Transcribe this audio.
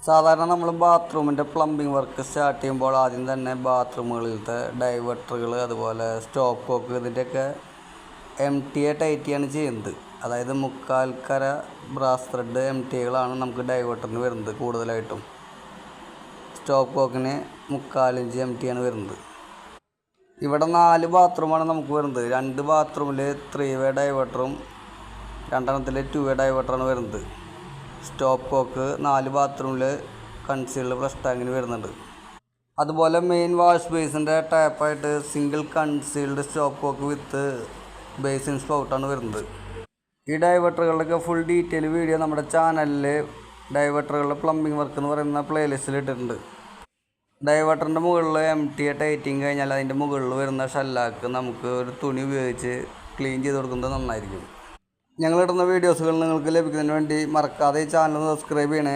സാധാരണ നമ്മൾ ബാത്റൂമിൻ്റെ പ്ലംബിംഗ് വർക്ക് സ്റ്റാർട്ട് ചെയ്യുമ്പോൾ ആദ്യം തന്നെ ബാത്റൂമുകളിലത്തെ ഡൈവേർട്ടറുകൾ അതുപോലെ സ്റ്റോപ്പ് കോക്ക് ഇതിൻ്റെയൊക്കെ ടൈറ്റിയാണ് ചെയ്യുന്നത്. അതായത് മുക്കാൽക്കര ബ്രാസ് ത്രെഡ് കളാണ് നമുക്ക് ഡൈവേർട്ടറിന് വരുന്നത്. കൂടുതലായിട്ടും സ്റ്റോപ്പ് കോക്കിന് 3/4 ഇഞ്ച് ആണ് വരുന്നത്. ഇവിടെ 4 ബാത്റൂമാണ് നമുക്ക് വരുന്നത്. 2 ബാത്റൂമിൽ 3 വേ ഡൈവേർട്ടറും 2 2 വേ ഡൈവേർട്ടറാണ് വരുന്നത്. സ്റ്റോപ്പ് കോക്ക് 4 ബാത്റൂമിൽ കൺസീൽഡ് ഫ്ലഷ് ടാങ്കിന് വരുന്നുണ്ട്. അതുപോലെ മെയിൻ വാഷ് ബേസിൻ്റെ ടാപ്പായിട്ട് single concealed stop cock with basin സ്പൗട്ടാണ് വരുന്നത്. ഈ ഡൈവേർട്ടറുകളുടെയൊക്കെ ഫുൾ ഡീറ്റെയിൽ വീഡിയോ നമ്മുടെ ചാനലിൽ ഡൈവേർട്ടറുകളുടെ പ്ലംബിംഗ് വർക്ക് എന്ന് പറയുന്ന പ്ലേലിസ്റ്റിൽ ഇട്ടിട്ടുണ്ട്. ഡൈവേർട്ടറിൻ്റെ മുകളിൽ ടൈറ്റിങ് കഴിഞ്ഞാൽ അതിൻ്റെ മുകളിൽ വരുന്ന ഷെല്ലാക്ക് നമുക്ക് ഒരു തുണി ഉപയോഗിച്ച് ക്ലീൻ ചെയ്ത് കൊടുക്കുന്നത് നന്നായിരിക്കും. ഞങ്ങളിടുന്ന വീഡിയോസുകൾ നിങ്ങൾക്ക് ലഭിക്കുന്നതിന് വേണ്ടി മറക്കാതെ ഈ ചാനൽ സബ്സ്ക്രൈബ് ചെയ്യണേ.